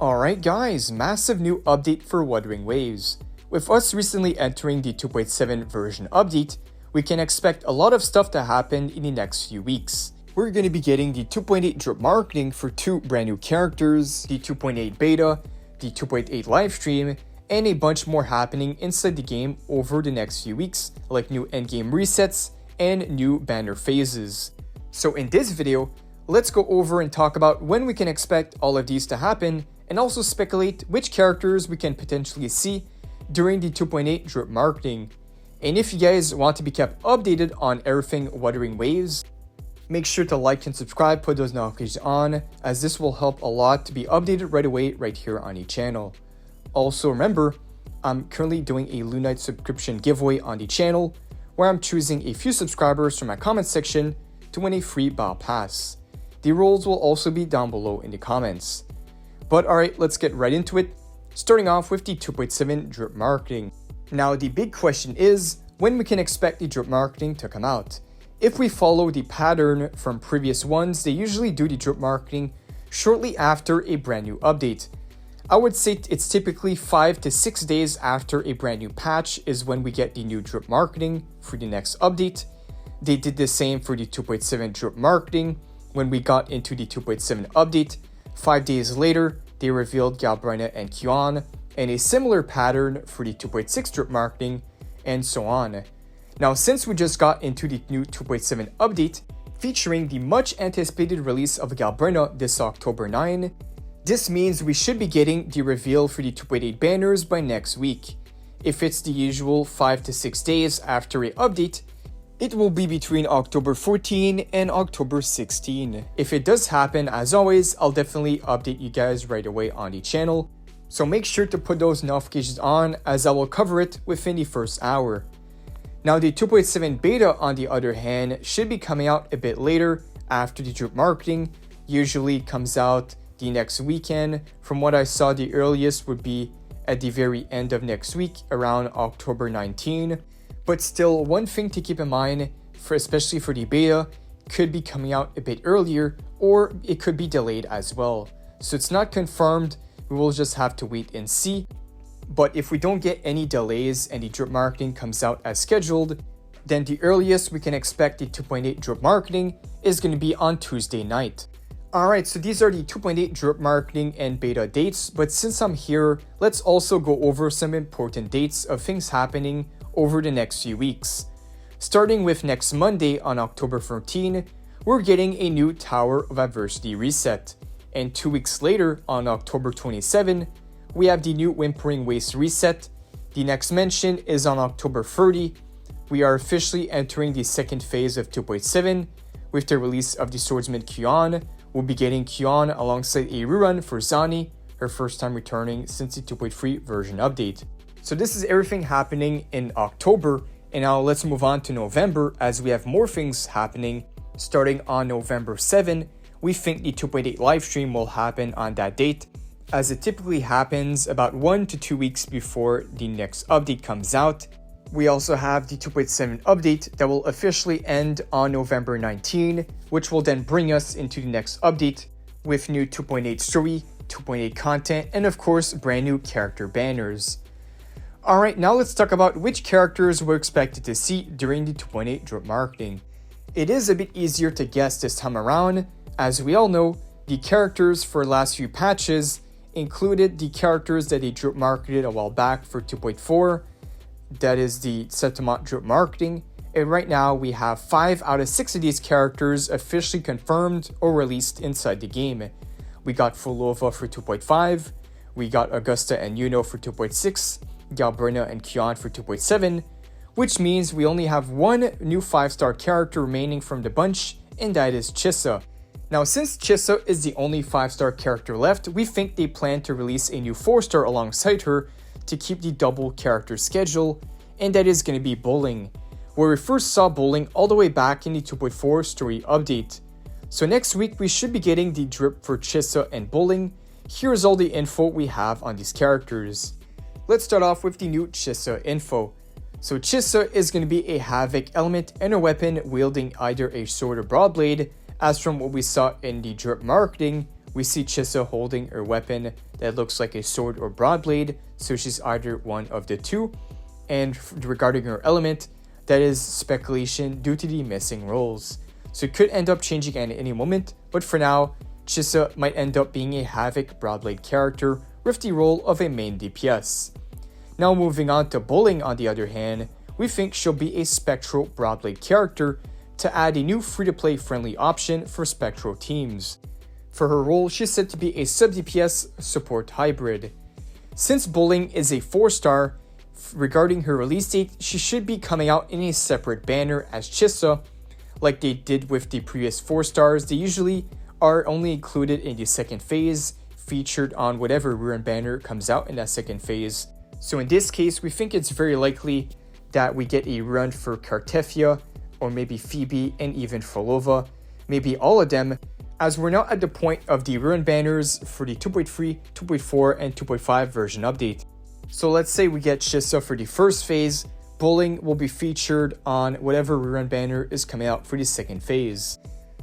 Alright guys, massive new update for Wuthering Waves. With us recently entering the 2.7 version update, we can expect a lot of stuff to happen in the next few weeks. We're going to be getting the 2.8 drip marketing for two brand new characters, the 2.8 beta, the 2.8 livestream, and a bunch more happening inside the game over the next few weeks, like new endgame resets and new banner phases. So in this video, let's go over and talk about when we can expect all of these to happen, and also speculate which characters we can potentially see during the 2.8 drip marketing. And if you guys want to be kept updated on everything Wuthering Waves, make sure to like and subscribe, put those notifications on, as this will help a lot to be updated right away right here on the channel. Also remember, I'm currently doing a lunite subscription giveaway on the channel, where I'm choosing a few subscribers from my comment section to win a free battle pass. The rules will also be down below in the comments. But alright, let's get right into it, starting off with the 2.7 drip marketing. Now the big question is, when we can expect the drip marketing to come out. If we follow the pattern from previous ones, they usually do the drip marketing shortly after a brand new update. I would say it's typically 5 to 6 days after a brand new patch is when we get the new drip marketing for the next update. They did the same for the 2.7 drip marketing when we got into the 2.7 update. 5 days later, they revealed Galbrina and Kyon, and a similar pattern for the 2.6 drip marketing, and so on. Now, since we just got into the new 2.7 update, featuring the much anticipated release of Galbrina this October 9, this means we should be getting the reveal for the 2.8 banners by next week. If it's the usual 5 to 6 days after a update, it will be between October 14 and October 16. If it does happen, as always, I'll definitely update you guys right away on the channel. So make sure to put those notifications on, as I will cover it within the first hour. Now the 2.7 beta, on the other hand, should be coming out a bit later after the drip marketing. Usually comes out the next weekend. From what I saw, the earliest would be at the very end of next week, around October 19. But still, one thing to keep in mind, especially for the beta, could be coming out a bit earlier, or it could be delayed as well. So it's not confirmed, we will just have to wait and see. But if we don't get any delays and the drip marketing comes out as scheduled, then the earliest we can expect the 2.8 drip marketing is going to be on Tuesday night. Alright, so these are the 2.8 drip marketing and beta dates, but since I'm here, let's also go over some important dates of things happening over the next few weeks. Starting with next Monday on October 13, we're getting a new Tower of Adversity reset. And 2 weeks later, on October 27, we have the new Wuthering Waves reset. The next mention is on October 30. We are officially entering the second phase of 2.7 with the release of the Swordsman Kyon. We'll be getting Kyon alongside a rerun for Zani, her first time returning since the 2.3 version update. So this is everything happening in October, and now let's move on to November, as we have more things happening. Starting on November 7, we think the 2.8 livestream will happen on that date, as it typically happens about 1 to 2 weeks before the next update comes out. We also have the 2.7 update that will officially end on November 19, which will then bring us into the next update with new 2.8 story, 2.8 content, and of course brand new character banners. Alright, now let's talk about which characters we're expected to see during the 2.8 drip marketing. It is a bit easier to guess this time around, as we all know, the characters for last few patches included the characters that they drip marketed a while back for 2.4, that is the Septimont drip marketing, and right now we have 5 out of 6 of these characters officially confirmed or released inside the game. We got Fulova for 2.5, we got Augusta and Yuno for 2.6, Galbrina and Kyon for 2.7, which means we only have one new 5-star character remaining from the bunch, and that is Chissa. Now, since Chissa is the only 5-star character left, we think they plan to release a new 4-star alongside her to keep the double character schedule, and that is going to be Bowling, where we first saw Bowling all the way back in the 2.4 story update. So next week we should be getting the drip for Chissa and Bowling. Here's all the info we have on these characters. Let's start off with the new Chissa info. So Chissa is going to be a Havoc element and a weapon wielding either a sword or broadblade. As from what we saw in the drip marketing, we see Chissa holding a weapon that looks like a sword or broad blade, so she's either one of the two. And regarding her element, that is speculation due to the missing rolls. So it could end up changing at any moment, but for now, Chissa might end up being a Havoc Broadblade character with the role of a main DPS. Now moving on to Bowling on the other hand, we think she'll be a Spectral Broadblade character to add a new free-to-play friendly option for Spectral teams. For her role, she's said to be a sub-DPS support hybrid. Since Bowling is a 4-star, regarding her release date, she should be coming out in a separate banner as Chissa. Like they did with the previous 4-stars, they usually are only included in the second phase, featured on whatever rerun banner comes out in that second phase. So in this case, we think it's very likely that we get a run for Kartefia, or maybe Phoebe, and even Frolova, maybe all of them, as we're now at the point of the rerun banners for the 2.3, 2.4, and 2.5 version update. So let's say we get Chissa for the first phase, Bowling will be featured on whatever rerun banner is coming out for the second phase.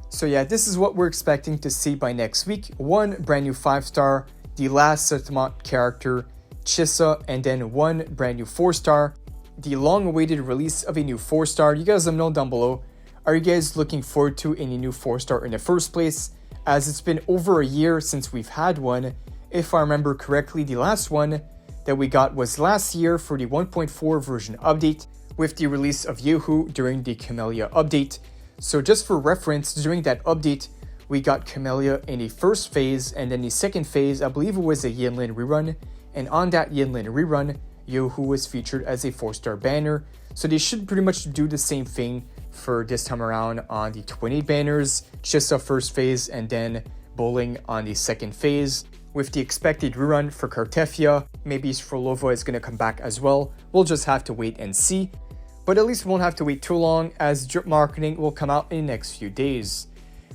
So yeah, this is what we're expecting to see by next week. One brand new 5-star, the last Settlement character, Chissa, and then one brand new 4-star, the long-awaited release of a new 4-star. You guys let me know down below, are you guys looking forward to any new 4-star in the first place? As it's been over a year since we've had one. If I remember correctly, the last one that we got was last year for the 1.4 version update with the release of Yehu during the Camellia update. So just for reference, during that update, we got Camellia in the first phase, and then the second phase, I believe it was a Yinlin rerun, and on that Yinlin rerun, Yehu was featured as a 4-star banner. So they should pretty much do the same thing for this time around on the 28 banners, Chissa first phase, and then Bowling on the second phase. With the expected rerun for Kartefia, maybe Frolova is going to come back as well. We'll just have to wait and see. But at least we won't have to wait too long, as drip marketing will come out in the next few days.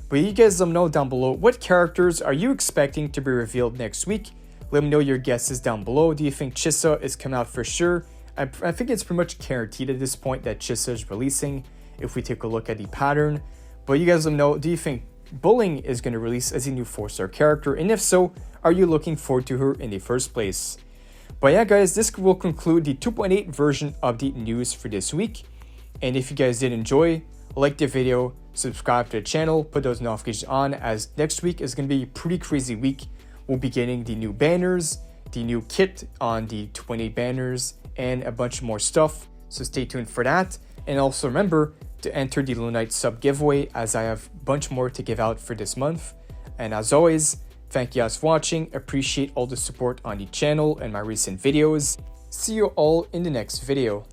But you guys let me know down below, what characters are you expecting to be revealed next week? Let me know your guesses down below. Do you think Chissa is coming out for sure? I think it's pretty much guaranteed at this point that Chissa is releasing if we take a look at the pattern. But you guys let me know, do you think Bowling is going to release as a new 4-star character? And if so, are you looking forward to her in the first place? But yeah guys, this will conclude the 2.8 version update news for this week. And if you guys did enjoy, like the video, subscribe to the channel, put those notifications on, as next week is going to be a pretty crazy week. We'll be getting the new banners, the new kit on the 28 banners, and a bunch more stuff. So stay tuned for that. And also remember to enter the Lunite sub giveaway, as I have a bunch more to give out for this month. And as always, thank you guys for watching. Appreciate all the support on the channel and my recent videos. See you all in the next video.